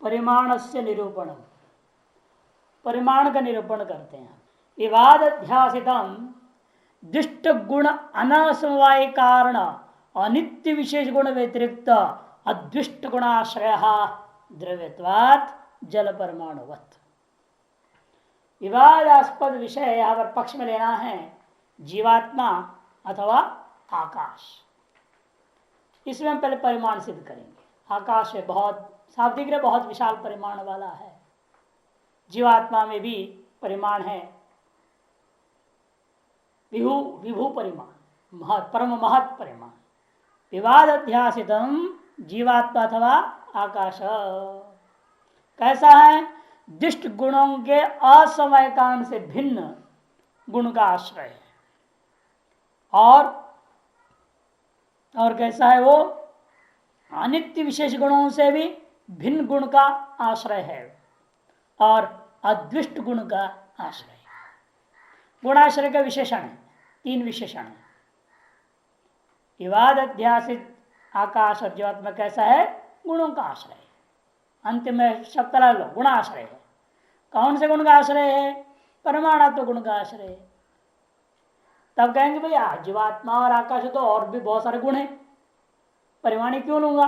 परिमाण से निरूपण, परिमाण का निरूपण करते हैं। विवाद अध्यासितम दुष्ट गुण अनसमवाय कारण अनित्य विशेष गुण व्यतिरिक्त अदृष्ट गुणाश्रय द्रव्यत्वात् जल परमाणुवत्। विवादास्पद विषय यहां पर पक्ष में लेना है जीवात्मा अथवा आकाश। इसमें हम पहले परिमाण सिद्ध करेंगे। आकाश में बहुत साफ दिख रहे, बहुत विशाल परिमाण वाला है। जीवात्मा में भी परिमाण है, विभु विभु परिमाण, परम महत परिमाण। विवाद अध्यासितम जीवात्मा अथवा आकाश कैसा है? दुष्ट गुणों के असमय कारण से भिन्न गुण का आश्रय है। और कैसा है वो? अनित्य विशेष गुणों से भी भिन्न गुण का आश्रय है और अदृष्ट गुण का आश्रय। गुणाश्रय का विशेषण है, तीन विशेषण है। विवाद अध्यासित आकाश और जीवात्मा कैसा है? गुणों का आश्रय। अंतिम में शब्द ला लो, गुणाश्रय है। कौन से गुण का आश्रय है? परमाणात्म गुण का आश्रय है। तब कहेंगे भैया जीवात्मा और आकाश तो और भी बहुत सारे गुण हैं, परिमाणी क्यों लूंगा?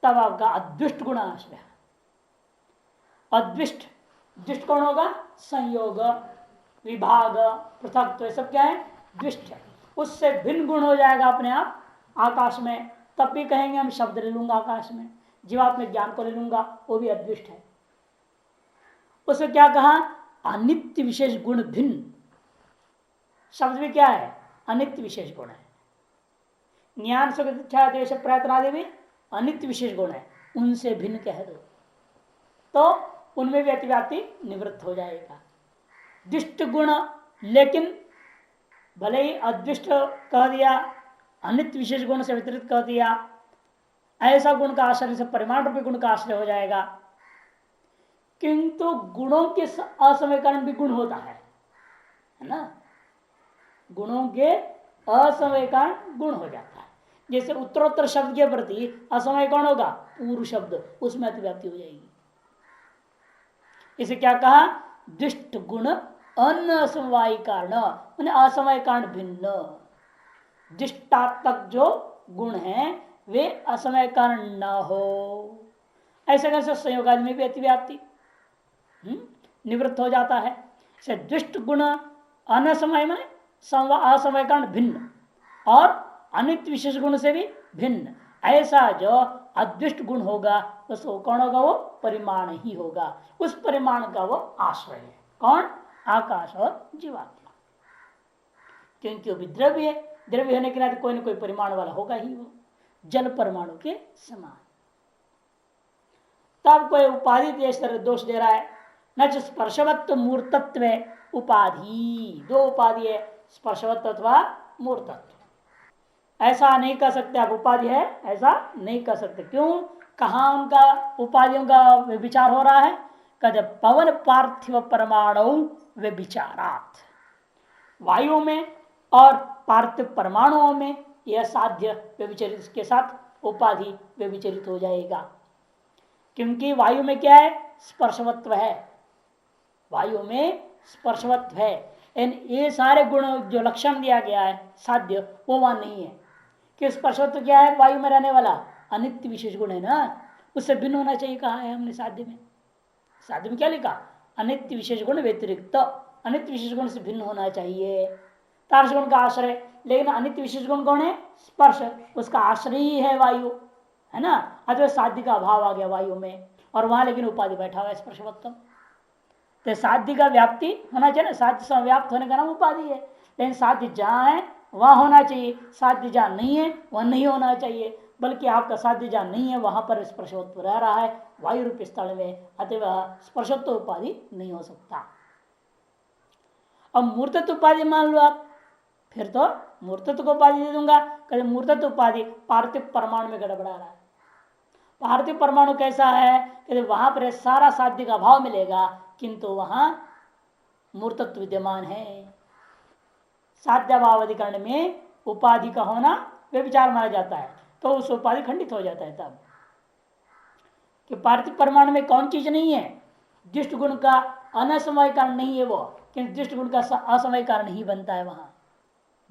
तब आपका अदृष्ट गुण आश्रय। अद्विष्ट, दृष्ट कौन होगा? संयोग, विभाग, पृथक, तो ये सब क्या है? दृष्ट है। उससे भिन्न गुण हो जाएगा अपने आप आकाश में। तब भी कहेंगे हम शब्द ले लूंगा आकाश में, जीवात्मा ज्ञान को ले लूंगा, वो भी अद्विष्ट है। उसे क्या कहा? अनित्य विशेष गुण भिन्न। शब्द भी क्या है? अनित्य विशेष गुण है। ज्ञान सुख इच्छा देश प्रयत्न आदि भी अनित्य विशेष गुण है, उनसे भिन्न कह दो तो उनमें भी अतिव्याप्ति निवृत्त हो जाएगा। दुष्ट गुण, लेकिन भले ही अदृष्ट कह दिया, अनित्य विशेष गुण से वितरित कह दिया, ऐसा गुण का आश्रय से परिमाण रूपी गुण का आश्रय हो जाएगा। किंतु गुणों के असमय कारण भी गुण होता है ना? गुणों के असमय कारण गुण हो जाता है। जैसे उत्तरोत्तर शब्द के प्रति असमय कौन होगा? पूर्व शब्द, उसमें अतिव्याप्ति हो जाएगी। इसे क्या कहा? दुष्ट गुण अनसमवाय कारण, असमय कारण भिन्न। दुष्टात्मक जो गुण हैं वे असमय कारण न हो, ऐसे कैसे संयोग आदि में भी अतिव्याप्ति निवृत्त हो जाता है। से दुष्ट गुण अनसमय में असमय कारण भिन्न और अनित्य विशेष गुण से भी भिन्न, ऐसा जो अदृष्ट गुण होगा उसको कौन होगा? वो परिमाण ही होगा। उस परिमाण का वो आश्रय है। कौन? आकाश और जीवात्मा। क्योंकि वो भी द्रव्य है, द्रव्य होने के नाते कोई ना कोई परिमाण वाला होगा ही, वो जल परमाणु के समान। तब कोई उपाधि दोष दे रहा है, न स्पर्शवत्व मूर्तत्व उपाधि। दो उपाधि है, स्पर्शवत्व अथवा मूर्तत्व। ऐसा नहीं कर सकते आप, उपाधि है ऐसा नहीं कर सकते। क्यों? कहाँ उनका उपाधियों का विचार हो रहा है? कद पवन पार्थिव परमाणु वे विचारात। वायु में और पार्थिव परमाणुओं में यह साध्य व्यभिचरित के साथ उपाधि व्यभिचरित हो जाएगा। क्योंकि वायु में क्या है? स्पर्शवत्व है, वायु में स्पर्शवत्व है। ये सारे गुण जो लक्षण दिया गया है साध्य, वो वहां नहीं है। कि स्पर्शवत्व क्या है? वायु में रहने वाला अनित्य विशेष गुण है ना, उससे भिन्न होना चाहिए। कहा है हमने साध्य में? साध्य में क्या लिखा? अनित्य विशेष गुण व्यतिरिक्त, अनित्य विशेष गुण से भिन्न होना चाहिए। तार्श गुण का आश्रय, लेकिन अनित्य विशेष गुण कौन है? स्पर्श, उसका आश्रय ही है वायु, है ना? अतः साध्य का अभाव आ गया वायु में, और वहां लेकिन उपाधि बैठा हुआ है स्पर्शवत्व। तो साध्य का व्याप्ति होना चाहिए ना, साध्य संव्याप्त होने का नाम उपाधि है। लेकिन साध्य जहाँ है वहां होना चाहिए, साध्य जहाँ नहीं है वह नहीं होना चाहिए। बल्कि आपका साध्य जहाँ नहीं है वहां पर स्पर्शवत्व रह रहा है वायु रूप स्थल में, अतः स्पर्शत्व उपाधि नहीं हो सकता। अब मूर्तत्व उपाधि मान लो आप, फिर तो मूर्तत्व को उपाधि दे दूंगा। कभी मूर्तत्व उपाधि पार्थिव परमाणु में गड़बड़ा रहा है। पार्थिव परमाणु कैसा है? कि वहां पर सारा साध्य का अभाव मिलेगा, किंतु वहां मूर्तत्व विद्यमान है। साध्याभाव अधिकरण में उपाधि का होना वे विचार माना जाता है, तो उस उपाधि खंडित हो जाता है। तब कि पार्थिव परमाणु में कौन चीज नहीं है, दृष्ट गुण का अनसमय कारण नहीं है वो, किंतु दृष्ट गुण का असमय कारण ही बनता है वहां।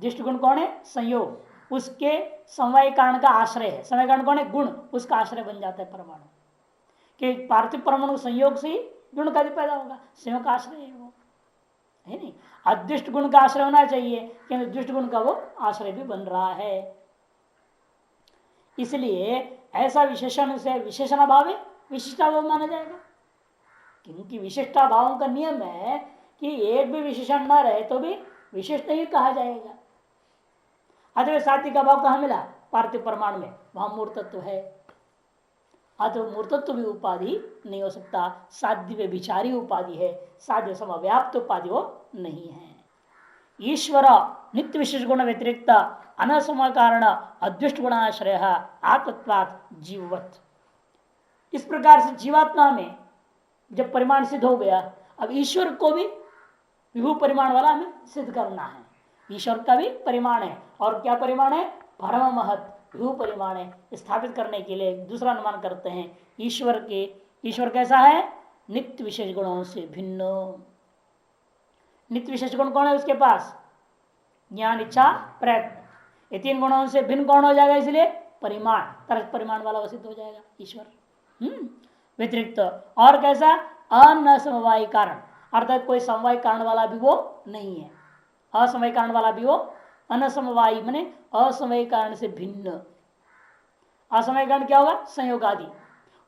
दृष्ट गुण कौन है, संयोग, उसके समय कारण का आश्रय है। समय कारण कौन है, गुण, उसका आश्रय बन जाता है परमाणु। कि पार्थिव परमाणु संयोग से ही गुण का भी पैदा होगा, संयोग का आश्रय है वो, है नहीं। अदृष्ट गुण का आश्रय होना चाहिए, किंतु दृष्ट गुण का वो आश्रय भी बन रहा है। इसलिए ऐसा विशेषण से विशेषणाभाव है, विशिष्टाभाव माना जाएगा। क्योंकि विशिष्टाभावों का नियम है कि एक भी विशेषण न रहे तो भी विशिष्ट ही कहा जाएगा। अतः साध्य का भाव कहां मिला, पार्थिव परमाणु में, वहां मूर्तत्व है। अतः मूर्तत्व भी उपाधि नहीं हो सकता, साध्य में विचारी उपाधि है, साध्य समव्याप्त उपाधि वो नहीं है। ईश्वर नित्य विशेष गुण व्यतिरिक्त अनसम कारण अदृष्ट गुणाश्रय आत्मत्वात् जीववत्। इस प्रकार से जीवात्मा में जब परिमाण सिद्ध हो गया, अब ईश्वर को भी विभू परिमाण वाला हमें सिद्ध करना है। ईश्वर का भी परिमाण है, और क्या परिमाण है, परम महत विभू परिमाण है। स्थापित करने के लिए दूसरा अनुमान करते हैं, ईश्वर कैसा है, नित्य विशेष गुणों से भिन्न। नित्य विशेष गुण कौन है उसके पास, ज्ञान, इच्छा, प्रयत्न, ये तीन गुणों से भिन्न कौन हो जाएगा, इसलिए परिमाण, तरस परिमाण वाला सिद्ध हो जाएगा ईश्वर। व्यतिरिक्त और कैसा, अनसमवायी कारण, अर्थात कोई समवाय कारण वाला भी वो नहीं है, असमय कारण वाला भी वो, अनसमवायी माने असमय कारण से भिन्न। असमय कारण क्या होगा, संयोग आदि,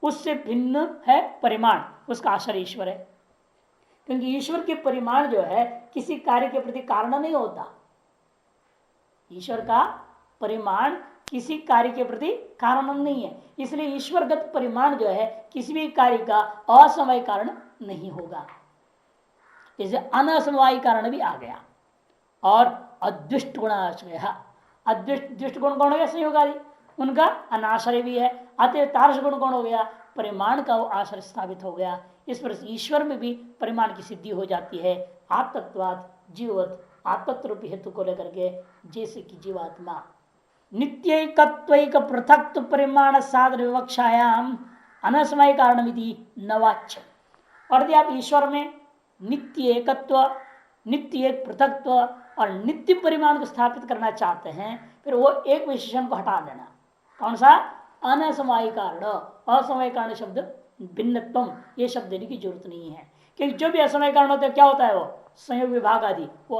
उससे भिन्न है परिमाण, उसका आश्रय ईश्वर है। क्योंकि ईश्वर के परिमाण जो है किसी कार्य के प्रति कारण नहीं होता। ईश्वर का परिमाण किसी कार्य के प्रति कारण नहीं है, इसलिए ईश्वरगत परिमाण जो है किसी भी कार्य का असमय कारण नहीं होगा। इसे अनसमवायी कारण भी आ गया। और अदृष्ट गुणाश्रय, अदृष्ट गुण कौन हो गया, संयोग आदि, उनका अनाश्रय भी है। अतः तारस गुण कौन हो गया, परिमाण का वो आश्रय स्थापित हो गया। इस पर ईश्वर में भी परिमाण की सिद्धि हो जाती है। आत्मत्वाद जीवत, आत्मत्व रूपी हेतु को लेकर के, जैसे कि जीवात्मा नित्यैकत्वैक पृथक परिमाण साधन विवक्षायाम अनसमय कारणमिति नवाच्य। और यदि आप ईश्वर में नित्य एकत्व, नित्य एक पृथकत्व और नित्य परिमाण को स्थापित करना चाहते हैं, फिर वो एक विशेषण को हटा देना। कौन सा, अनसमय कारण, असमय कारण शब्द भिन्नत्व, ये शब्द देने की जरूरत नहीं है। क्योंकि जो भी असमय कारण होते हैं क्या होता है, वो संयोग विभाग आदि वो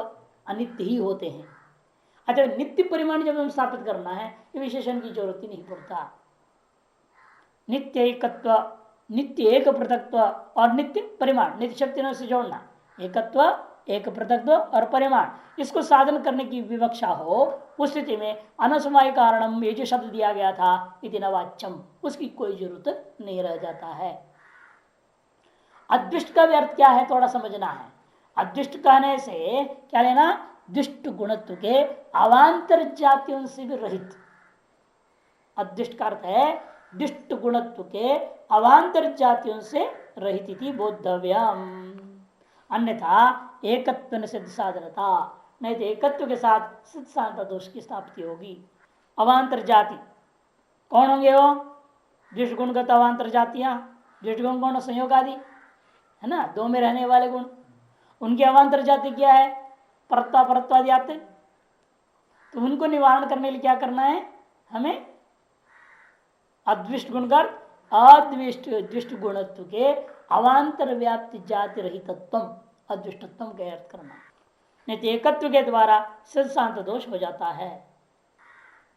अनित्य ही होते हैं। अच्छा, नित्य परिमाण जब हमें स्थापित करना है, ये विशेषण की जरूरत ही नहीं पड़ता। नित्य एकत्व, नित्य एक पृथकत्व और नित्य परिमाण, नित्य शक्ति से जोड़ना, एकत्व, एक पृथकत्व और परिमाण, इसको साधन करने की विवक्षा हो, उस स्थिति में अनसमय कारणम, ये जो शब्द दिया गया था इति नवाच्यम, उसकी कोई जरूरत नहीं रह जाता है। अदृष्ट का भी अर्थ क्या है, थोड़ा समझना है। अदृष्ट कहने से क्या लेना, दुष्ट गुणत्व के अवान्तर जातियों से भी रहित। अदृष्ट का अर्थ है दुष्ट गुणत्व के अवान्तर जातियों से रहित इति बोद्धव्यम। अन्यथा एकत्व सिद्ध साधनता, नहीं तो एकत्व के साथ सिद्ध साधनता दोष की स्थापित होगी। अवान्तर जाति कौन होंगे, वो दुष्ट गुणगत अवान्तर जातियां, दुष्ट गुण कौन, संयोग आदि है ना, दो में रहने वाले गुण, उनकी अवान्तर जाति क्या है, परत्वा परत्वादि आते। तो उनको निवारण करने के लिए क्या करना है, हमें अद्विष्ट गुणकर अद्विष्ट द्विष्ट गुणत्व के अवान्तर व्याप्ति जाति रहितत्व, अदृष्टत्व का अर्थ करना। नहीं तो एकत्व के द्वारा सिद्ध शांत दोष हो जाता है।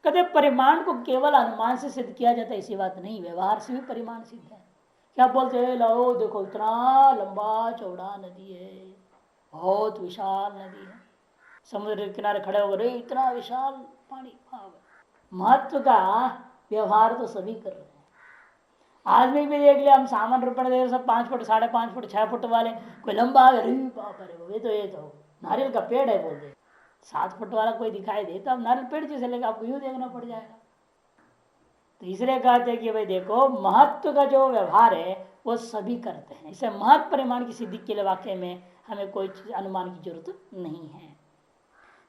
कदे परिमाण को केवल अनुमान से सिद्ध किया जाता है, ऐसी बात नहीं, व्यवहार से भी परिमाण सिद्ध है। क्या बोलते हैं, लो देखो इतना लंबा चौड़ा नदी है, बहुत विशाल नदी है, समुद्र के किनारे खड़े हो गए, इतना विशाल पानी, महत्व का व्यवहार तो सभी कर रहे हैं। आदमी भी देख लिया, हम सामान रुपये दे सब 5 फुट 5.5 फुट 6 फुट वाले, कोई लंबा ये तो नारियल का पेड़ है बोलते, 7 फुट वाला कोई दिखाई दे तो अब नारियल पेड़ जैसे लेगा, आपको यूं देखना पड़ जाएगा। तो इसलिए कहते हैं कि भाई देखो, महत्व का जो व्यवहार है वो सभी करते हैं। इसे महत्व परिमाण की सिद्धि के लिए वाक्य में हमें कोई अनुमान की जरूरत नहीं है।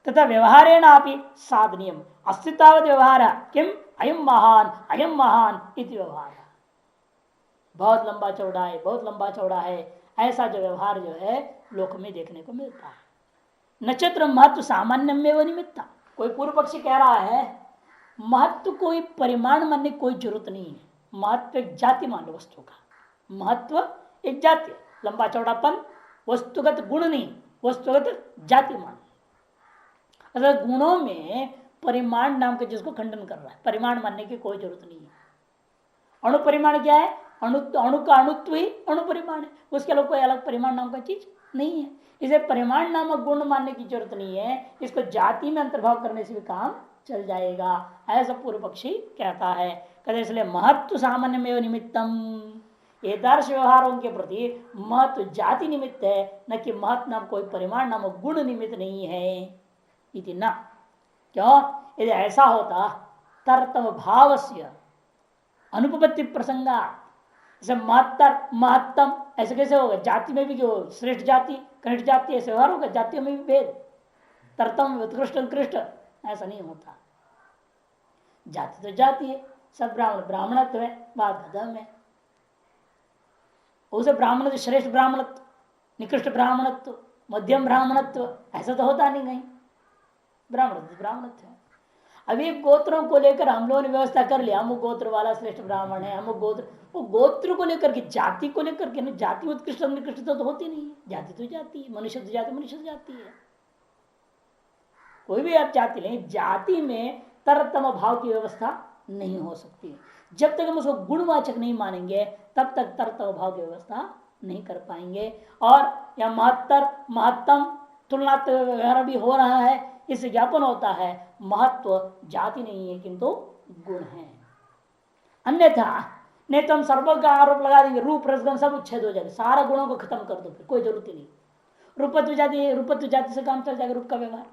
तथा व्यवहारेण अपि साधनीयम अस्तित्व व्यवहार किम अयम महान इति व्यवहार। बहुत लंबा चौड़ा है, बहुत लंबा चौड़ा है, ऐसा जो व्यवहार जो है लोक में देखने को मिलता है। नक्षत्र महत्व सामान्य में वो निमित्ता। कोई पूर्व पक्षी कह रहा है महत्व कोई परिमाण मानने की कोई जरूरत नहीं है, महत्व एक जाति मान लो वस्तु का, महत्व एक जाति, लंबा चौड़ापन वस्तुगत गुण नहीं, वस्तुगत जाति मान। अगर गुणों में परिमाण नाम के जिसको खंडन कर रहा है, परिमाण मानने की कोई जरूरत नहीं है। अणु परिमाण क्या है? अणु का अणुत्व ही अणु परिमाण है, उसके अलावा कोई अलग परिमाण नाम का चीज नहीं है। इसे परिमाण नामक गुण मानने की जरूरत नहीं है, इसको जाति में अंतर्भाव करने से भी काम चल जाएगा, ऐसा पूर्व पक्षी कहता है। कहते इसलिए महत्व सामान्य में निमित्तम, एदार्श व्यवहारों के प्रति महत्व जाति निमित्त है, न कि महत्व नाम कोई परिमाण नामक गुण निमित्त नहीं है। इति न, क्यों? यदि ऐसा होता तरतम भावस्य अनुपपत्ति प्रसंगा, जैसे महत्तर महत्तम ऐसे कैसे होगा? जाति में भी जो श्रेष्ठ जाति कनिष्ठ जाति ऐसे व्यवहार होगा, जातियों में भी भेद, तरतम उत्कृष्ट उत्कृष्ट ऐसा नहीं होता। जाति तो जाति है, सब ब्राह्मण ब्राह्मणत्व है, बात खत्म है। उसे ब्राह्मण श्रेष्ठ ब्राह्मणत्व, निकृष्ट ब्राह्मणत्व, मध्यम ब्राह्मणत्व ऐसा तो होता नहीं कहीं, ब्राह्मणत्व ब्राह्मणत्व है। अभी गोत्रों को लेकर हम लोगों ने व्यवस्था कर लिया, अमुक गोत्र वाला श्रेष्ठ ब्राह्मण है, अमुक गोत्र, वो गोत्र को लेकर के, जाति को लेकर के, जाति उत्कृष्ट निकृष्ट तो होती नहीं है, जाति तो जाति है, मनुष्य तो जाति मनुष्य तो जाति है। कोई भी आप जाति लें, जाति में तरतम भाव की व्यवस्था नहीं हो सकती। जब तक हम उसको गुणवाचक नहीं मानेंगे तब तक तरतम भाव की व्यवस्था नहीं कर पाएंगे। और या महत्तर महत्तम तुलना व्यवहार भी हो रहा है, इससे ज्ञापन होता है महत्व जाति नहीं है किंतु गुण है। अन्यथा नहीं तो हम सर्व का आरोप लगा देंगे, रूप रसगुण सब उच्छेद हो जाएगा, सारा गुणों को खत्म कर दो, फिर कोई जरूरत ही नहीं। रूपत्व जाति से काम चल जाएगा, रूप का व्यवहार।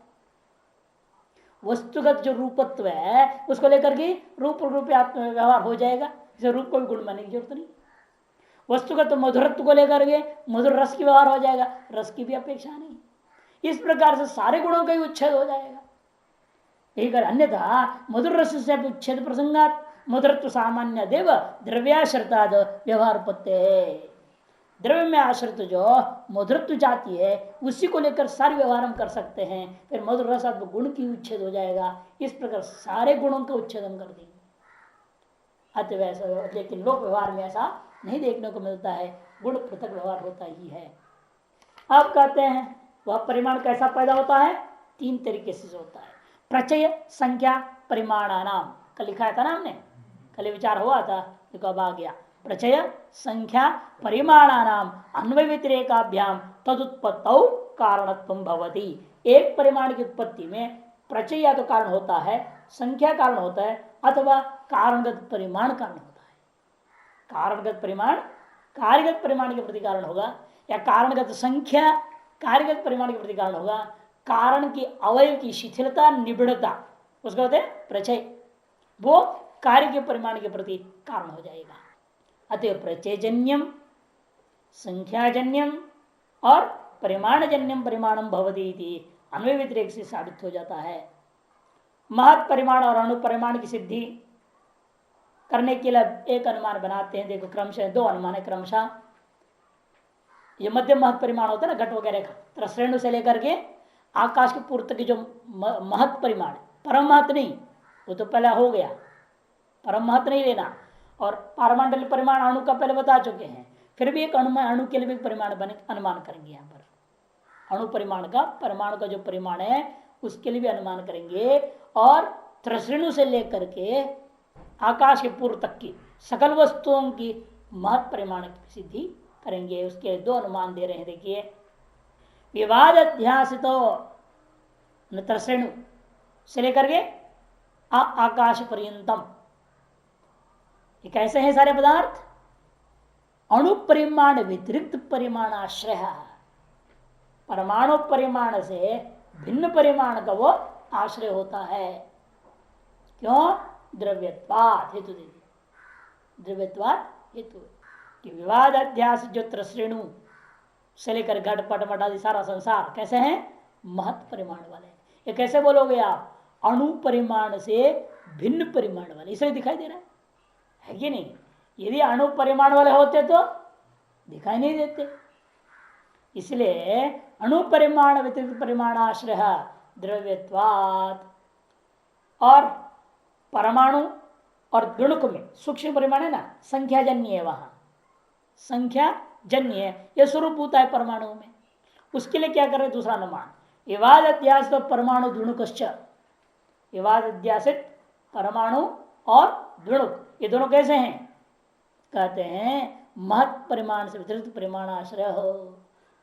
वस्तुगत जो रूपत्व है उसको लेकर के रूप व्यवहार हो जाएगा, जैसे रूप को भी गुण मानने की जरूरत नहीं। वस्तुगत मधुरत्व को लेकर के मधुर रस की व्यवहार हो जाएगा, रस की भी अपेक्षा नहीं। इस प्रकार से सारे गुणों का ही उच्छेद हो जाएगा। एक अन्यथा मधुर रस से उच्छेद प्रसंगात मधुरत्व सामान्य देव द्रव्याश्रिताद व्यवहार पत्ते, द्रव्य में आश्रित जो मधुरत्व जाती है उसी को लेकर सारे व्यवहार हम कर सकते हैं, फिर मधुर रस गुण की उच्छेद हो जाएगा। इस प्रकार सारे गुणों का उच्छेद हम कर देंगे। अतः ऐसा, लेकिन लोक व्यवहार में ऐसा नहीं देखने को मिलता है, गुण पृथक व्यवहार होता ही है। आप कहते हैं वह परिमाण कैसा पैदा होता है? तीन तरीके से होता है, प्रचय संख्या परिमाणानाम। कल लिखा था ना हमने, कल विचार हुआ था, देखो अब आ गया। प्रचय संख्या परिमाणानाम अन्वय व्यतिरेकाभ्याम तदुत्पत्तौ कारणत्व भवति। एक परिमाण की उत्पत्ति में प्रचय या तो कारण होता है, संख्या कारण होता है, अथवा कारणगत परिमाण कारण होता है। कारणगत परिमाण कार्यगत परिमाण के प्रति कारण होगा, या कारणगत संख्या कार्यगत परिमाण के प्रति कारण होगा। कारण की अवयव की शिथिलता निबिड़ता उसको कहते हैं प्रचय, वो कार्य के परिमाण के प्रति कारण हो जाएगा। अतः प्रचयजन्यम संख्याजन्यम और परिमाणजन्यम परिमाणम भवती अन्वय व्यतिरेक से साबित हो जाता है। महत परिमाण और अणु परिमाण की सिद्धि करने के लिए एक अनुमान बनाते हैं। देखो क्रमशः दो अनुमान है क्रमशः। ये मध्यम महत परिमाण होता है ना, घट वगैरह का, श्रेणु से लेकर के आकाश के पूर्त की जो महत परिमाण, परम महत नहीं, वो तो पहले हो गया, परम महत नहीं लेना। और पारमांडल परिमाण अणु का पहले बता चुके हैं, फिर भी एक अणु के लिए भी परिमाण बने, अनुमान करेंगे यहाँ पर। अणु परिमाण का, परमाणु का जो परिमाण है उसके लिए भी अनुमान करेंगे। और त्रिश्रेणु से लेकर के आकाश के पूर्व तक की सकल वस्तुओं की महत परिमाण की सिद्धि करेंगे। उसके दो अनुमान दे रहे हैं, देखिए। विवाद अध्यासित त्रिश्रेणु से लेकर के आकाश पर्यंतम, ये कैसे हैं सारे पदार्थ? अणु परिमाण व्यतिरिक्त परिमाणाश्रय, परमाणु परिमाण से भिन्न परिमाण का वो आश्रय होता है। क्यों? द्रव्यत्वात् हेतु, द्रव्यत्वात् हेतु कि विवाद अध्यास जो त्रिश्रेणु से लेकर घट पट मट आदि सारा संसार कैसे हैं? महत परिमाण वाले। ये कैसे बोलोगे आप? अणु परिमाण से भिन्न परिमाण वाले, इसलिए दिखाई दे रहा है कि नहीं? यदि अणु परिमाण वाले होते तो दिखाई नहीं देते। इसलिए अणु परिमाण व्यतिरिक्त परिमाणाश्रय द्रव्यत्वात्। और परमाणु और गुणक में सूक्ष्म परिमाण है ना, संख्या जन्य है, वहां संख्या जन्य है, यह स्वरूप होता है परमाणु में। उसके लिए क्या कर रहे दूसरा अनुमान, विवाद अध्यास तो परमाणु द्विणुकश्च। विवाद अध्यासित परमाणु और द्विणुक ये दोनों कैसे हैं, कहते हैं महत् परिमाण से व्यतिरिक्त परिमाणाश्रय हो।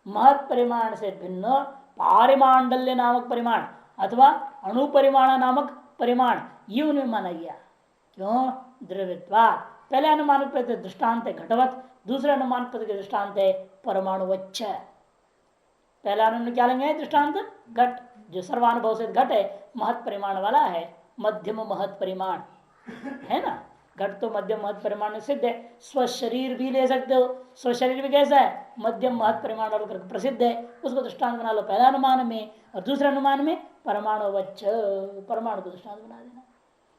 महत् परिमाण से भिन्न पारिमांडल्य नामक परिमाण अथवा अणु परिमाण नामक परिमाण ये उनमें माना गया। क्यों, द्रव्यत्वात्। पहले अनुमान पद दृष्टांत है घटवत, दूसरे अनुमान पद के दृष्टांत है परमाणुवच्च। पहला अनुमान क्या लेंगे दृष्टांत घट, जो सर्वानुभव से घट है, महत् परिमाण वाला है, मध्यम महत् परिमाण है ना। घट तो मध्यम महत् परिमाण में सिद्ध है। स्वशरीर भी ले सकते हो, स्वशरीर भी कैसा है, मध्यम महत् परिमाण और प्रसिद्ध है, उसको दृष्टांत बना लो पहला अनुमान में, और दूसरे अनुमान में परमाणुवच्च, परमाणु को दृष्टांत बना देना।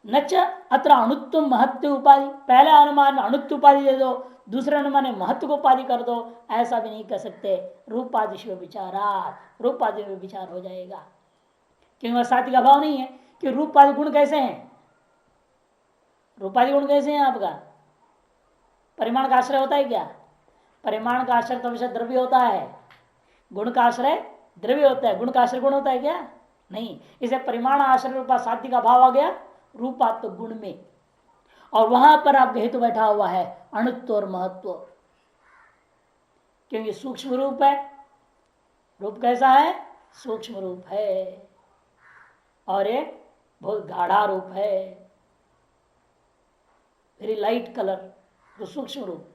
नच अत्र अणुत्व महत्व उपाधि, पहले अनुमान में अणुत्व उपाधि दे दो, दूसरे अनुमान में महत्व को उपाधि कर दो, ऐसा भी नहीं कर सकते। रूपादिशो विचारा, रूपादि में विचार हो जाएगा, क्योंकि वह साथी का अभाव नहीं है। कि रूपादि गुण कैसे हैं, रूपादि गुण कैसे हैं आपका, परिमाण का आश्रय होता है क्या, परिमाण का आश्रय तो हमेशा द्रव्य होता है, गुण का आश्रय द्रव्य होता है, गुण का आश्रय गुण होता है क्या, नहीं। इसे परिमाण आश्रय रूपा साध्य का भाव आ गया रूपात्व गुण में, और वहां पर आपका हेतु बैठा हुआ है अणुत्व और महत्व, क्योंकि सूक्ष्म रूप है। रूप कैसा है, सूक्ष्म रूप है, और ये बहुत गाढ़ा रूप है, वेरी लाइट कलर, तो सूक्ष्म रूप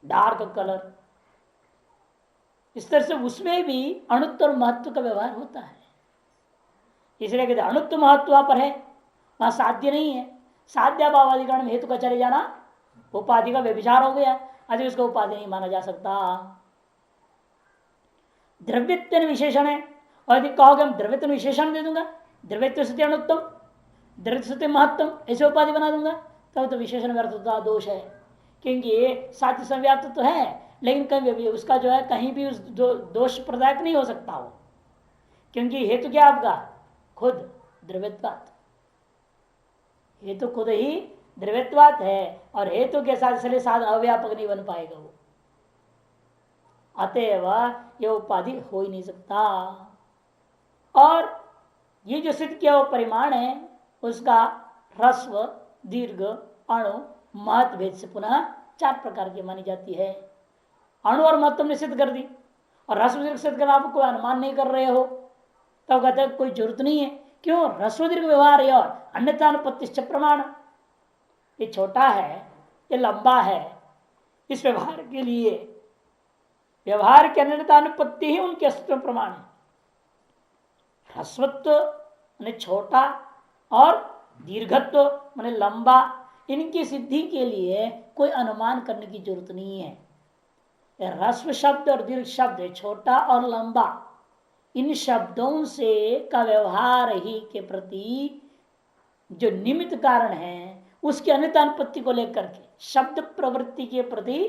डार्क कलर। इस तरह से उसमें भी अणुत्व और महत्व का व्यवहार होता है। इसलिए कहते अणुत्व महत्व पर है, वहां साध्य नहीं है। साध्य भावाधिकरण में हेतु का चले जाना उपाधि का व्यभिचार हो गया, अभी उसका उपाधि नहीं माना जा सकता। द्रव्यत्व विशेषण है, और यदि कहोगे हम द्रव्यत्व विशेषण दे दूंगा, द्रव्यत्व सत्य अणुत्तम, द्रव्य सत्य महत्तम, ऐसे उपाधि बना दूंगा, तब तो विशेषण व्यर्थता दोष है। क्योंकि साध्य संव्याप्त तो है, लेकिन कभी उसका जो है कहीं भी उस दोष प्रदायक नहीं हो सकता हो, क्योंकि हेतु क्या आपका खुद द्रव्यत्वात्, हेतु खुद ही द्रव्यत्वात् है, और हेतु के साथ इसलिए साध अव्यापक नहीं बन पाएगा वो, अतएव ये उपाधि हो ही नहीं सकता। और ये जो सिद्ध किया वो परिमाण है, उसका ह्रस्व दीर्घ अणु महत् भेद से पुनः 4 प्रकार की मानी जाती है। अणु और महत्व ने सिद्ध कर दी, और ह्रस्व दीर्घ सिद्ध करना आप कोई अनुमान नहीं कर रहे हो, तब तो कहते हैं कोई जरूरत नहीं है। क्यों, ह्रस्व दीर्घ व्यवहार है, और अन्यथा अनुपत्तिश्च प्रमाण, ये छोटा है ये लंबा है, इस व्यवहार के लिए व्यवहार की अन्यथा अनुपत्ति ही उनके अस्तित्व प्रमाण है। ह्रस्वत्व माने छोटा और दीर्घत्व माने लंबा, इनकी सिद्धि के लिए कोई अनुमान करने की जरूरत नहीं है। ह्रस्व शब्द और दीर्घ शब्द छोटा और लंबा, इन शब्दों से का व्यवहार ही के प्रति जो निमित्त कारण है उसकी अन्यतानुपत्ति को लेकर के शब्द प्रवृत्ति के प्रति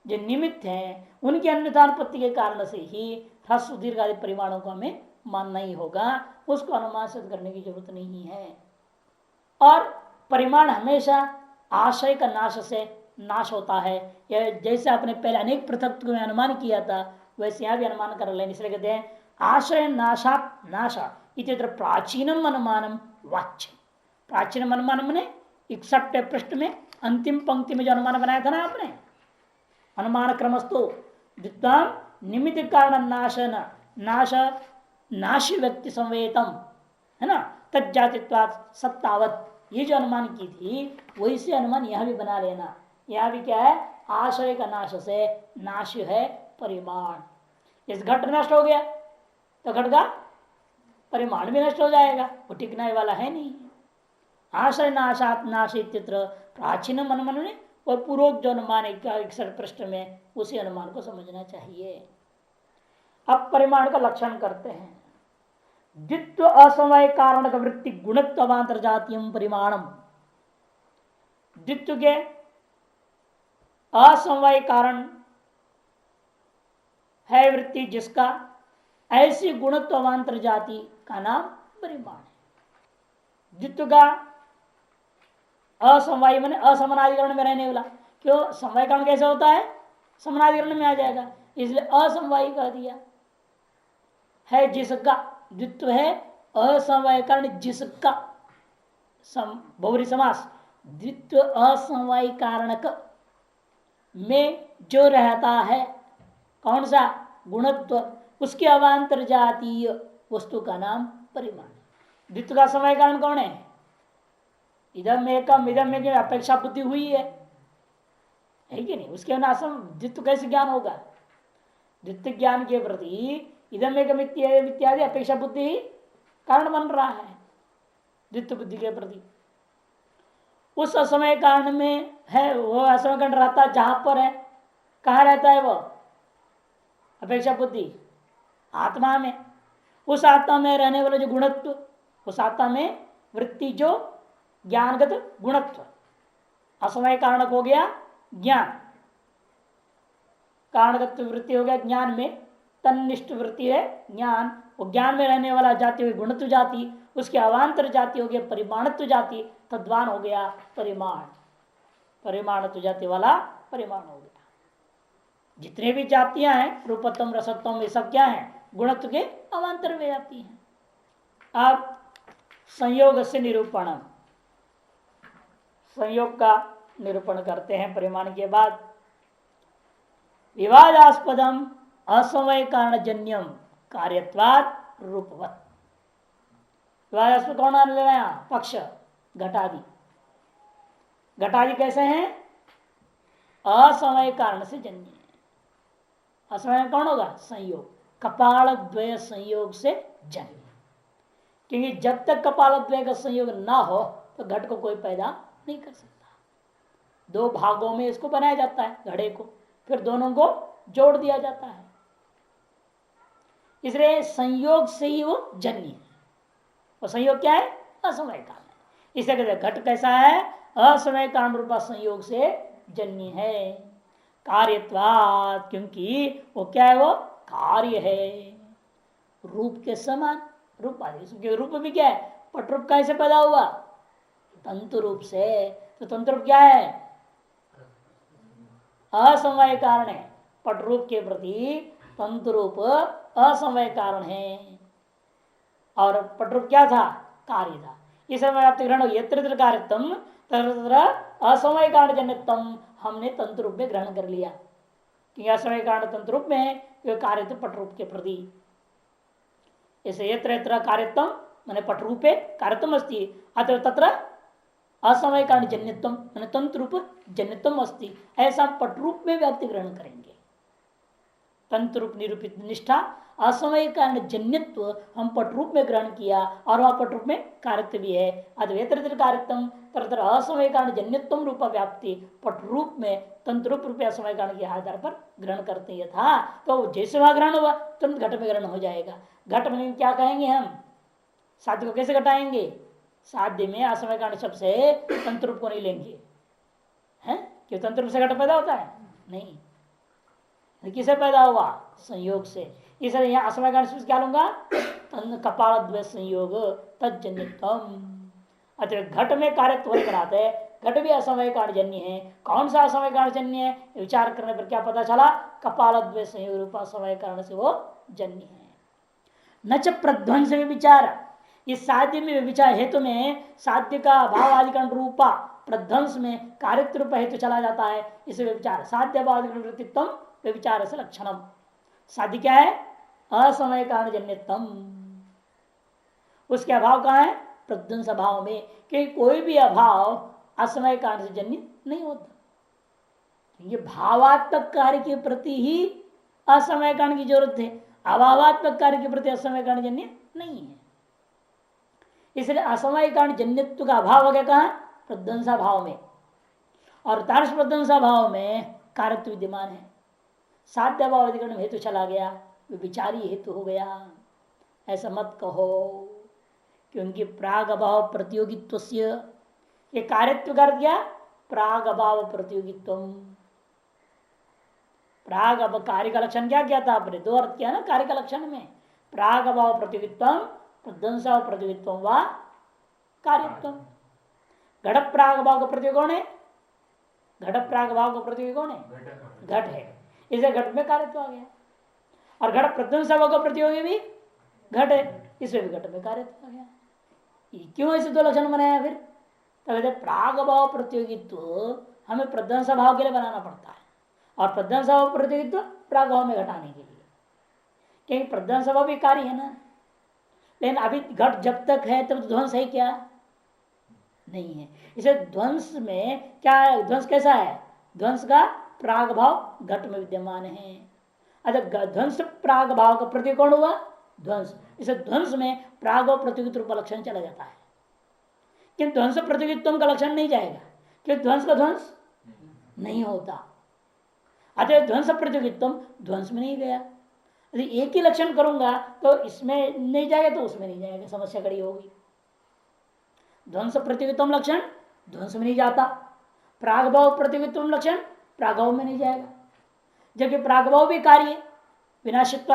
जो निमित्त है उनकी अन्यतानुपत्ति के कारण से ही ह्रस्व दीर्घ आदि परिमाणों को हमें मानना ही होगा, उसको अनुमान सिद्ध करने की जरूरत नहीं है। और परिमाण हमेशा आशय का नाश से नाश होता है, जैसे आपने पहले अनेक पृथक में अनुमान किया था वैसे यहाँ भी अनुमान कर लें। इसलिए कहते हैं आशय नाशात नाशा इतर प्राचीनम अनुमानम वाच्य। प्राचीन अनुमान मैंने 61 पृष्ठ में अंतिम पंक्ति में जो अनुमान बनाया था ना आपने, अनुमान क्रमस्तु विद्वान निमित्त कारण नाशन नाश नाशी व्यक्ति संवेतम है ना, तज्जातित्वात् सत्तावत, ये जो अनुमान की थी वही से अनुमान यहां भी बना लेना। यहां भी क्या है, आशय का नाश से नाश है परिमाण। इस घट नष्ट हो गया तो घट का परिमाण भी नष्ट हो जाएगा, वो टिकने वाला है नहीं। आशय नाशात नाशित्र प्राचीन अनुमान ने और पूर्वोक्त जो अनुमान 61 पृष्ठ में उसी अनुमान को समझना चाहिए। अब परिमाण का लक्षण करते हैं। द्वित्व असमय कारण का वृत्ति गुणत्वांतर जातीय परिमाणम, द्वित्व के असमवाय कारण है वृत्ति जिसका, ऐसी गुणत्वांतर जाति का नाम परिमाण है। द्वित्व का असमवाय मैंने असमानाधिकरण में रहने वाला। क्यों समवाय कारण कैसे होता है, समानाधिकरण में आ जाएगा, इसलिए असमवाय कह दिया है। जिसका द्वित्व है असमवाय कारण जिसका, बहुरी समास, द्वित्व असमवाय कारणक में जो रहता है कौन सा गुणत्व, उसके अवान्तर जातीय वस्तु का नाम परिमाण। द्वित्व का समय कारण कौन है, इदम एकम इदम एक अपेक्षा बुद्धि हुई है कि नहीं, उसके बिना द्वित्व कैसे ज्ञान होगा। द्वित्व ज्ञान के प्रति इदम एकम इत्यादि अपेक्षा बुद्धि कारण बन रहा है द्वित्व बुद्धि के प्रति। उस असमय कारण में है, वो असमय कारण रहता जहां पर है, कहाँ रहता है वो अपेक्षा बुद्धि, आत्मा में। उस आत्मा में रहने वाले जो गुणत्व, उस आत्मा में वृत्ति जो ज्ञानगत गुणत्व, असमय कारणक हो गया ज्ञान, कारणगत वृत्ति हो गया ज्ञान में, तन्निष्ठ वृत्ति है ज्ञान, वो ज्ञान में रहने वाला जाति हो गई गुणत्व जाति, उसके अवान्तर जाति हो गया परिमाणत्व जाति, तद्वान हो गया परिमाण, परिमाणत्व जाति वाला परिमाण हो गया। जितने भी जातियां हैं रूपत्तम रसत्तम ये सब क्या है, गुणत्व के अवान्तर में जाती हैं। अब संयोग से निरूपण, संयोग का निरूपण करते हैं परिमाण के बाद। विवादास्पदम असमय कारण जन्यम कार्यत्वाद रूपवत। विवादास्पद कौन ले रहे हैं, पक्ष घटादि। घटादि कैसे हैं, असमय कारण से जन्य है। असमय कौन होगा, संयोग, कपाल द्वय संयोग से जन्य। क्योंकि जब तक कपाल द्वय का संयोग ना हो तो घट को कोई पैदा नहीं कर सकता। दो भागों में इसको बनाया जाता है घड़े को, फिर दोनों को जोड़ दिया जाता है, इसलिए संयोग से ही वो जन्य है। और संयोग क्या है, असमय कारण। इसे कहते घट कैसा है, असमय कारण रूपा संयोग से जन्य है। कार्यत्वात्, क्योंकि वो क्या है, वो कार्य है रूप के समान। रूप आदि रूप भी क्या है, पटरूप कैसे पैदा हुआ, तंतु रूप से। तो तंतु रूप क्या है, असमय कारण है। पटरूप के प्रति तंतु रूप असमय कारण है, और पटरूप क्या था, कार्य था। इस समय आप ग्रहण यत्र कार्यत्म तत्र असमय कारण जन्यतम, हमने तंतु रूप में ग्रहण कर लिया कि असमय कारण तंतु रूप में है, कार्य तो पटरूप के प्रति। इसे यत्र यत्र कार्यत्म मैंने पटरूपे कार्यत्म अस्ति, अतः तत्र असमय कारण जन्यत्म मैंने तंतु रूप जन्यत्म अस्ति, ऐसा पटरूप में व्याप्ति ग्रहण करेंगे। तंतु रूप निरूपित निष्ठा असमय कारण जन्यत्व हम पटरूप में ग्रहण किया, और वह पटरूप में कार्यत्व भी है। अद्वैतर कार्यत्म तरह असमय कारण जन्यत्व रूप व्याप्ति पटरूप में तंत्रूप रूप असमय कारण के आधार पर ग्रहण करते हैं था। तो जैसे वहां ग्रहण हुआ तुरंत घट में ग्रहण हो जाएगा। घट में क्या कहेंगे हम, साध्य को कैसे घटाएंगे, साध्य में असमय कारण शब्द से तंत्रूप को नहीं लेंगे, है क्यों, तंत्रूप से घट पैदा होता है नहीं, किसे पैदा हुआ, संयोग से। इसलिए यहाँ असमय कारण से क्या लूंगा, कपाल द्वय संयोग तजन्यतम। अतः घट में कार्यत्व होने के नाते घट भी असमय कारण जन्य है। कौन सा असमय कारण जन्य है, विचार करने पर क्या पता चला, कपाल द्वय संयोग रूपा असमय कारण से वो जन्य है। न च प्रध्वंस में विचार, इस साध्य में विचार हेतु में साध्य का भाव आदिकरण रूपा प्रध्वंस में कार्यत्व रूप हेतु चला जाता है। इसे विचार साध्य भाव वृत्तित्व विचार से लक्षणम। साध्य क्या है, असमय कारण जन्यतम, उसके अभाव कहाँ है, प्रध्वंस अभाव में। क्योंकि कोई भी अभाव असमय कारण से जन्य नहीं होता, ये भावात्मक कार्य के प्रति ही असमय कारण की जरूरत है, अभावात्मक कार्य के प्रति असमय कारण जन्य नहीं है। इसलिए असमय कारण जन्यत्व का अभाव हो गया कहाँ, प्रध्वंसा भाव में, और तार्श प्रध्वंसा भाव में कार्यत्व विद्यमान है। साध्य भाव अधिकरण हेतु चला गया, विचारी हेतु हो गया, ऐसा मत कहो। क्योंकि प्राग अभाव प्रतियोगित्व से ये कार्यत्व कर दिया, प्राग अभाव प्रतियोगित्व, प्राग अब कार्य का लक्षण क्या किया था आपने? दो अर्थ किया ना कार्य का लक्षण में, प्राग अभाव प्रतियोगित्व, प्रध्वंसाभाव प्रतियोगित्व व कार्यत्व। घट प्राग भाव का प्रतियोगी कौन है? घट प्राग भाव का प्रतियोगी कौन है? घट है, इसे घट में कार्यत्व आ गया। और घट प्रध्वंसाभाव का प्रतियोगी भी घट है, इसमें भी घट में कार्यत्व आ गया। क्यों ऐसे दो लक्षण बनाया? फिर तो प्राग भाव प्रतियोगित्व हमें प्रध्वंस भाव के लिए बनाना पड़ता है, और प्रध्वंस भाव प्रतियोगित्व प्राग भाव में घटाने के लिए, क्योंकि प्रध्वंस भाव भी कार्य है ना। लेकिन अभी घट जब तक है तब तो ध्वंस है क्या? नहीं है। इसे ध्वंस में क्या है? ध्वंस कैसा है? ध्वंस का प्राग भाव घट में विद्यमान है। अच्छा, ध्वंस प्राग भाव का प्रतीक कौन हुआ? ध्वंस। इसे ध्वंस में प्राग और प्रतियोगित्व रूप लक्षण चला जाता है, किंतु ध्वंस प्रतियोगित्व का लक्षण नहीं जाएगा, क्योंकि ध्वंस का ध्वंस नहीं होता। अतः ध्वंस प्रतियोगित्व ध्वंस में नहीं गया। यदि एक ही लक्षण करूंगा तो इसमें नहीं जाएगा तो उसमें नहीं जाएगा, समस्या खड़ी होगी। ध्वंस प्रतियोगित्व लक्षण ध्वंस में नहीं जाता, प्रागभाव प्रतियोगित्व लक्षण प्रागभाव में नहीं जाएगा, जबकि प्रागभाव भी कार्य है विनाशित्व,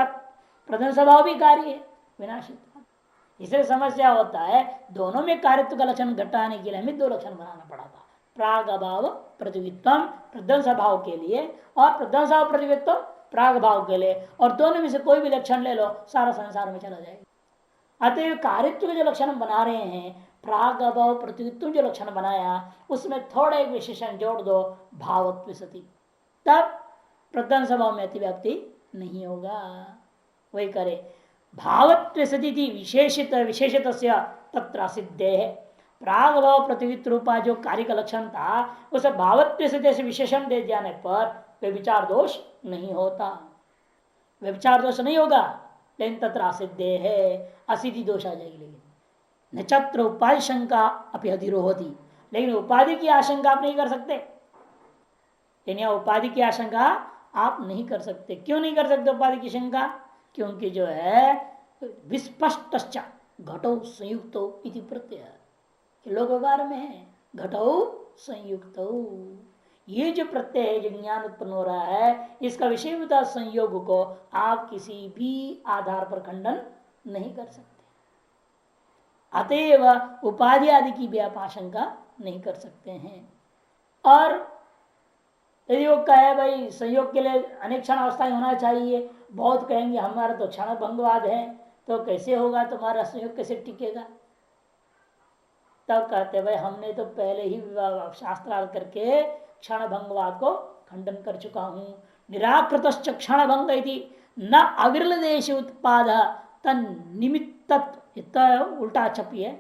प्रध्वंस भाव भी कार्य है विनाशित्व। इसे समस्या होता है, दोनों में कार्यत्व का लक्षण घटाने के लिए हमें दो लक्षण बनाना पड़ा था, प्राग अभाव प्रतियोगित्व प्रध्वंस भाव के लिए और प्रध्वंस भाव प्रतियोगित्व प्राग भाव के लिए, और दोनों में से कोई भी लक्षण ले लो सारा संसार में चला जाएगा। अतः कार्यत्व के जो लक्षण बना रहे हैं, प्राग अभाव प्रतियोगित्व जो लक्षण बनाया उसमें थोड़ा एक विशेषण जोड़ दो, भावत्व सती, तब प्रध्वंस भाव में अतिव्याप्ति नहीं होगा। वही करे भावत्व सती विशेषित विशेषित तत्र सिद्धे है। प्राग भाव प्रतियोगित्व रूपा जो कार्य का लक्षण था उसे भावत्व से विशेषण दे जाने पर वे विचार दोष नहीं होता, वे विचार दोष नहीं होगा, लेकिन तत्र असिद्धे है, असिद्धि दोष आ जाएगी। लेकिन नक्षत्र उपाधि शंका अपि अधिरो होती, लेकिन उपाधि की आशंका आप नहीं कर सकते। लेकिन उपाधि की आशंका आप नहीं कर सकते। क्यों नहीं कर सकते उपाधि की शंका? क्योंकि जो है विस्पष्ट घटो संयुक्त इति प्रत्यय लोक व्यवहार में है, घटो संयुक्त, ये जो प्रत्यय है जो ज्ञान उत्पन्न हो रहा है इसका विषयता संयोग को आप किसी भी आधार पर खंडन नहीं कर सकते। अतएव उपाधि आदि की भी आप आशंका नहीं कर सकते हैं। और यदि वो कहे भाई संयोग के लिए अनेक क्षण अवस्थाएं होना चाहिए, बहुत कहेंगे हमारा तो क्षण भंगवाद है, तो कैसे होगा तुम्हारा संयोग, कैसे टिकेगा? तब कहते भाई हमने तो पहले ही शास्त्रार्थ करके क्षण भंगवाद को खंडन कर चुका हूं। निराकृत क्षण भंग न अविरल देश उत्पाद तन निमित्तत्व, उल्टा छपी है,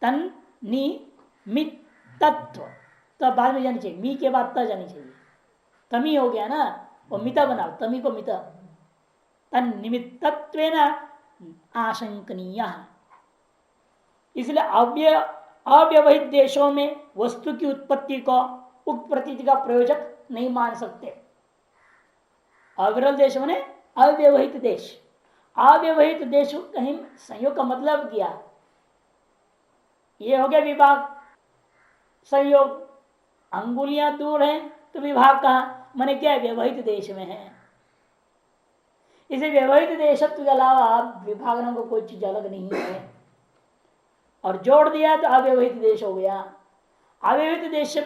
तन निमित्तत्व, तो बाद में जानी चाहिए, मी के बाद त जानी चाहिए, तमी हो गया ना, वो मिता बनाओ, तमी को मिता, तन निमित्तत्वेन आशंकनीय। इसलिए अव्यवहित देशों में वस्तु की उत्पत्ति को उक्त प्रतीति का प्रयोजक नहीं मान सकते। अविरल देश माने अव्यवहित देश, अव्यवहित देश कहीं संयोग का मतलब किया, ये हो गया विभाग संयोग, अंगुलियां दूर हैं तो विभाग कहां, माने क्या व्यवहित देश में है। इसे व्यवहित देशत्व के अलावा विभागनों को कोई चीज अलग नहीं है, और जोड़ दिया तो अव्यवहित देश हो गया। अव्यवहित देश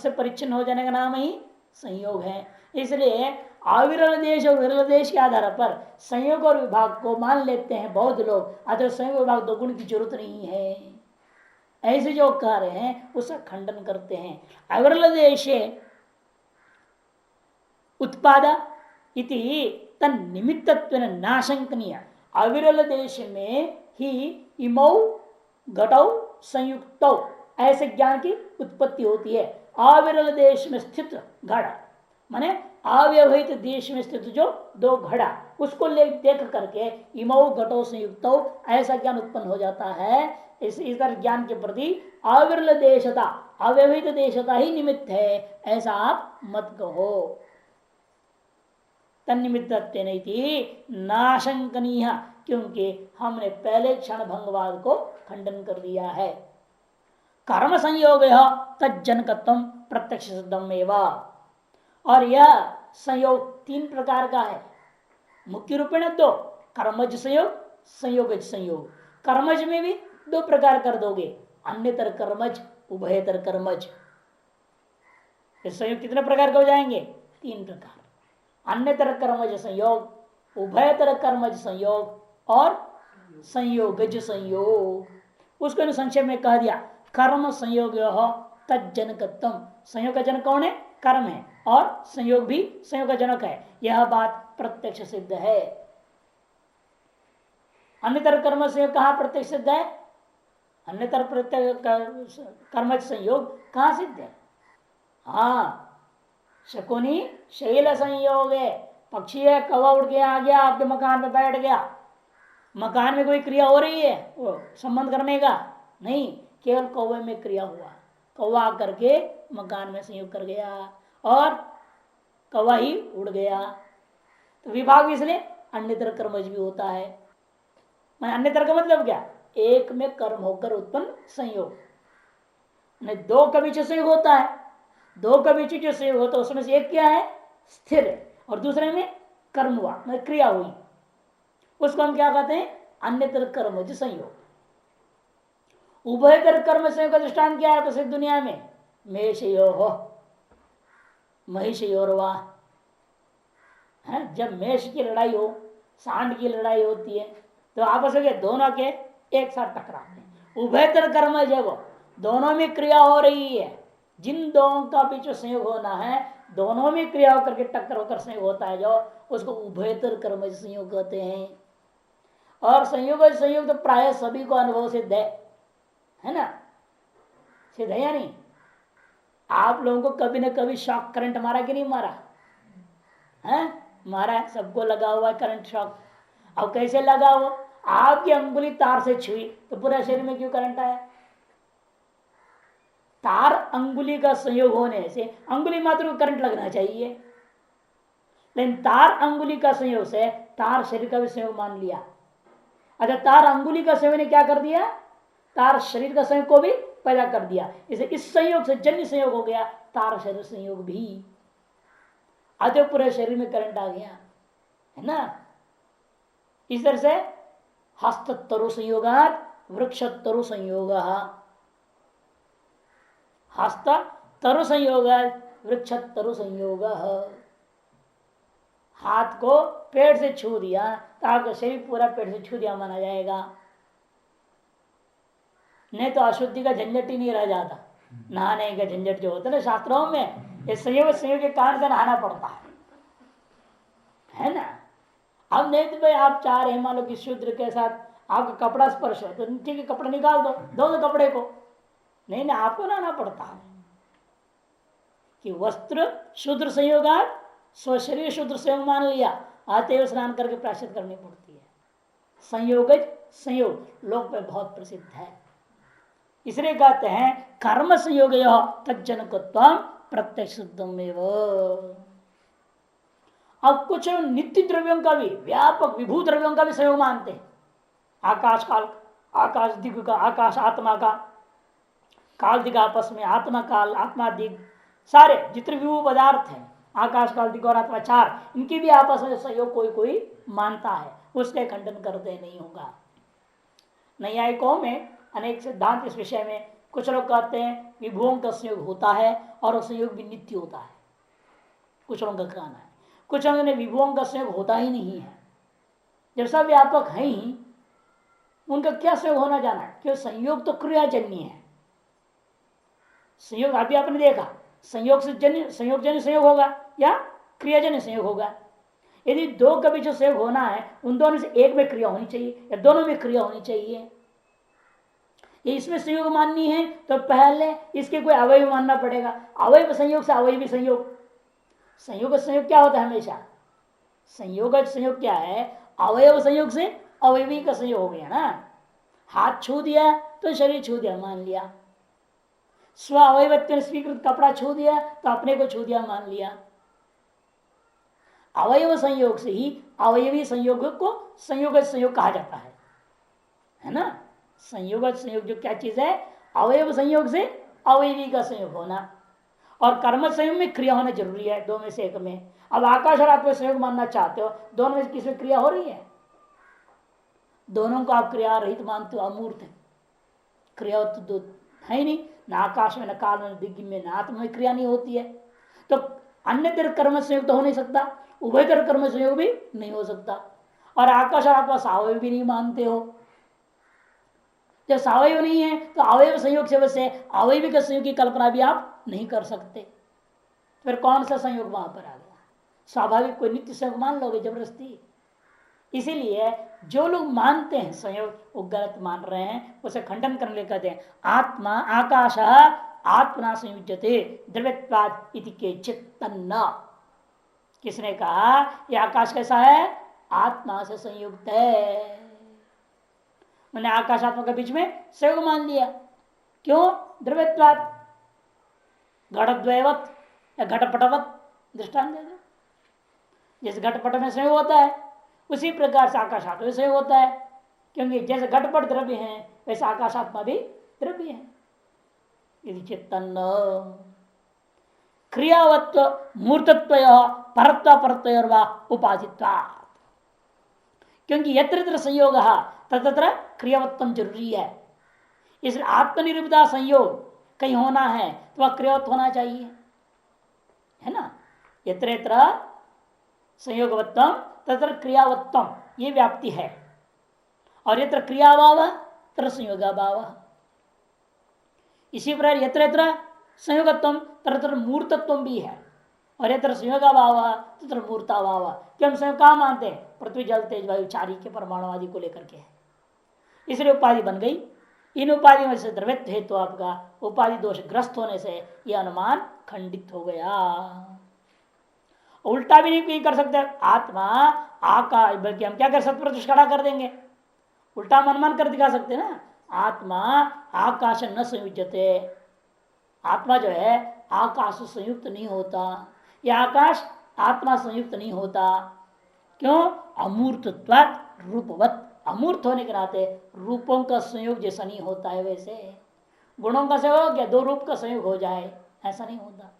से परिच्छिन्न हो जाने का नाम ही संयोग है। इसलिए अविरल देश और विरल देश के आधार पर संयोग और विभाग को मान लेते हैं बहुत लोग, अतः संयोग विभाग दो गुण की जरूरत नहीं है, ऐसे जो कह रहे हैं उसका खंडन करते हैं। अविरल देश उत्पाद इति तन निमित्तत्वेन नाशंकनीय, अविरल देश में ही इमौ घटौ संयुक्तौ ऐसे ज्ञान की उत्पत्ति होती है। अविरल देश में स्थित घड़ा माने अव्यवहित देश में स्थित जो दो घड़ा, उसको ले देख करके इमौ घटो संयुक्तौ ऐसा ज्ञान उत्पन्न हो जाता है। इस ज्ञान के प्रति अविरल देशता, अव्यवहित देशता ही निमित्त है, ऐसा आप मत कहो। तन्निमित्तत्व नहीं थी नाशंकनीय, क्योंकि हमने पहले क्षण भंगवाद को खंडन कर दिया है। कर्म संयोग तज्जनकत्व प्रत्यक्ष सिद्धम एवं, और यह संयोग तीन प्रकार का है। मुख्य रूप में दो, कर्मज संयोग, संयोगज संयोग। कर्मज में भी दो प्रकार कर दोगे, अन्यतर कर्मज, उभयतर कर्मज। संयोग कितने प्रकार के हो जाएंगे? तीन प्रकार। अन्यतर कर्मज संयोग, उभयतर कर्मज संयोग और संयोगज संयोग। उसको संक्षेप में कह दिया, कर्म संयोग तज्जनकत्म। संयोग का जनक कौन है? कर्म है, और संयोग भी संयोग का जनक है। यह बात प्रत्यक्ष सिद्ध है। अन्यतर कर्म संयोग कहां प्रत्यक्ष सिद्ध है? अन्यतर कर्म संयोग कहां सिद्ध है? हाँ, शकुनी शैल संयोग है। पक्षी है, कौवा उड़ के आ गया, आपके मकान में बैठ गया। मकान में कोई क्रिया हो रही है वो संबंध करने का? नहीं, केवल कौवे में क्रिया हुआ। कौवा करके मकान में संयोग कर गया और कौवा ही उड़ गया। तो विभाग इसलिए अन्यतर कर्मज भी होता है। मैं अन्यतर का मतलब क्या? एक में कर्म होकर उत्पन्न संयोग। दो का बीच संयोग होता है, दो का बीच जो संयोग होता है उसमें से एक क्या है? स्थिर है, और दूसरे में कर्म हुआ, मतलब क्रिया हुई। उसको हम क्या कहते हैं? अन्यतर कर्मज संयोग। उभयतर कर्म संयोग का दृष्टांत क्या है प्रसिद्ध दुनिया में? मेषयो महिषयोरवा है। जब मेष की लड़ाई हो, सांड की लड़ाई होती है, तो आपस में दोनों के एक साथ टकराते हैं। उभयतर कर्म जब दोनों में क्रिया हो रही है, जिन दोनों का बीच संयोग होना है, दोनों में क्रिया होकर के टक्कर होकर संयोग होता है, जो उसको उभयतर कर्म संयोग कहते हैं। और संयोग तो प्राय सभी को अनुभव सिद्ध है ना? सिद्ध है या नहीं? आप लोगों को कभी ना कभी शॉक करंट मारा कि नहीं मारा है? मारा है, सबको लगा हुआ है करंट शॉक। अब कैसे लगा हुआ? आपकी अंगुली तार से छुई तो पूरा शरीर में क्यों करंट आया? तार अंगुली का संयोग होने से अंगुली मात्र को करंट लगना चाहिए, लेकिन तार अंगुली का संयोग से तार शरीर का भी संयोग मान लिया। अच्छा, तार अंगुली का संयोग ने क्या कर दिया? तार शरीर का संयोग को भी पैदा कर दिया। इसे इस संयोग से जन्य संयोग हो गया, तार शरीर संयोग भी। अतः पूरे शरीर में करंट आ गया, है ना? इस तरह से हस्त तरु संयोगात वृक्ष तरु संयोग, हस्त तरु संयोग वृक्ष तरु संयोग। हाथ को पेड़ से छू दिया तो आपका शरीर पूरा पेड़ से छू दिया माना जाएगा, नहीं तो अशुद्धि का झंझट ही नहीं रह जाता। नहाने का झंझट जो होता है ना शास्त्रों में, इस संयोग के कारण से नहाना पड़ता है ना? अब नहीं तो भाई आप चाह रहे मान लो कि शूद्र के साथ आपका कपड़ा स्पर्श हो तो ठीक है, कपड़ा निकाल दो, दो कपड़े को। नहीं ना, आपको नहाना पड़ता है कि वस्त्र शूद्र संयोगात स्वशरीर शूद्र संयोग मान लिया, आते हुए स्नान करके प्रायश्चित करनी पड़ती है। संयोगज संयोग लोक में बहुत प्रसिद्ध है, इसलिए कहते हैं कर्म संयोग तज्जनकत्व प्रत्यक्ष। अब कुछ नित्य द्रव्यों का भी, व्यापक विभू द्रव्यों का भी संयोग मानते हैं। आकाश काल, आकाश दिग का, आकाश आत्मा का, काल दिग आपस में, आत्मा काल आत्मा दिग, सारे जितने विभू पदार्थ हैं आकाश काल दिग और आत्मा चार, इनकी भी आपस में संयोग कोई कोई मानता है, उसके खंडन करते नहीं होगा। नैयायिकों में अनेक सिद्धांत इस विषय में। कुछ लोग कहते हैं विभुओं का संयोग होता है और वो संयोग भी नित्य होता है, कुछ लोगों का कहना है। कुछ लोगों ने विभुओं का संयोग होता ही नहीं है, जब सब व्यापक है ही, उनका क्या संयोग होना जाना है? क्यों? संयोग तो क्रियाजन्य है। संयोग अभी आपने देखा, संयोग से जन्य संयोग होगा या क्रियाजन्य संयोग होगा। यदि दो का बीच संयोग होना है, उन दोनों से एक में क्रिया होनी चाहिए या दोनों में क्रिया होनी चाहिए। इसमें संयोग माननी है तो पहले इसके कोई अवयव मानना पड़ेगा। अवयव संयोग से अवयवी संयोग, संयोग संयोग क्या होता है? हमेशा संयोग संयोग क्या है? अवयव संयोग से अवयवी का संयोग हो गया ना। हाथ छू दिया तो शरीर छू दिया मान लिया, स्व अवयवत्व स्वीकृत कपड़ा छू दिया तो अपने को छू दिया मान लिया। अवयव संयोग से ही अवयवी संयोग को संयोग कहा जाता है ना? संयोग जो क्या चीज है? अवयव संयोग से अवयवी का संयोग होना, और कर्म संयोग में क्रिया होना जरूरी है, दो में से एक में। अब आकाश और आत्मा संयोग मानना चाहते हो, दोनों में किसी क्रिया हो रही है? दोनों को आप क्रिया रहित मानते हो, अमूर्त है। क्रिया तो दो है ही नहीं, न आकाश में, न काल में, न दिग्गी में, न आत्मा में क्रिया नहीं होती है। तो अन्य तरह कर्म संयोग तो हो नहीं सकता, उभय तरह कर्म संयोग भी नहीं हो सकता। और आकाश और आत्मा सावयव भी नहीं मानते हो। जब सावयव नहीं है तो अवयव संयोग से वैसे अवयविक संयोग की कल्पना भी आप नहीं कर सकते। फिर कौन सा संयोग वहां पर आ गया? स्वाभाविक कोई नित्य संयोग मान लोगे जबरदस्ती? इसीलिए जो लोग मानते हैं संयोग वो गलत मान रहे हैं, उसे खंडन करने कहते हैं आत्मा आकाश आत्मना संयुज्यते द्रव्यत्वाद इति केचित् तन्न। किसने कहा यह आकाश कैसा है? आत्मा से संयुक्त है। मैंने आकाश आत्मा के बीच में संयोग मान लिया। क्यों? द्रव्यत्वाद, घटद्वयवत या घटपटवत दृष्टांत दे दो। जैसे घटपट में संयोग होता है उसी प्रकार से आकाश आत्मा संयोग होता है, क्योंकि जैसे घटपट द्रव्य है वैसे आकाश आत्मा भी द्रव्य है। यदि चित्तन क्रियावत्व मूर्तत्व परत्व परत्व उपाधित्वा, क्योंकि यत्र यत्र संयोग तत्र क्रियावत्व जरूरी है। इसलिए आत्मनिर्भरता संयोग कहीं होना है तो वह क्रियावत्व होना चाहिए, है ना। यत्र यत्र संयोगवत्तम तत्र क्रियावत्तम ये व्याप्ति है, और यत्र क्रियाभाव तत्र संयोगाभाव। इसी प्रकार यत्र यत्र संयोगत्वम तत्र मूर्तत्व भी है, और यत्र संयोगाभाव तत्र मूर्ताभाव। कि हम संयोग कहाँ मानते हैं? पृथ्वी जल तेज वायु चारी के परमाणु आदि को लेकर के, इसलिए उपाधि बन गई। इन उपाधि में से द्रव्यत्व हेतु आपका उपाधि दोष ग्रस्त होने से यह अनुमान खंडित हो गया। उल्टा भी नहीं कर सकते आत्मा आकाश, बल्कि हम क्या कर सकते? प्रत्युष खड़ा कर देंगे, उल्टा अनुमान कर दिखा सकते ना। आत्मा आकाश न संयुज्यते, आत्मा जो है आकाश से संयुक्त नहीं होता, यह आकाश आत्मा संयुक्त नहीं होता। क्यों? अमूर्तत्वात् रूपवत, अमूर्त होने के नाते रूपों का संयोग जैसा नहीं होता है, वैसे गुणों का संयोग या दो रूप का संयोग हो जाए ऐसा नहीं होता।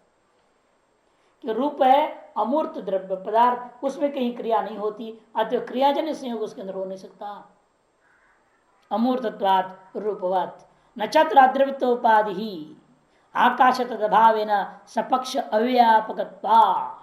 कि रूप है अमूर्त द्रव्य पदार्थ, उसमें कहीं क्रिया नहीं होती, अतः क्रियाजन्य संयोग उसके अंदर हो नहीं सकता। अमूर्तत्वात् रूपवत न चत्र द्रव्यत्व उपाधि आकाश तदभावेन सपक्ष अव्यापकत्वात्।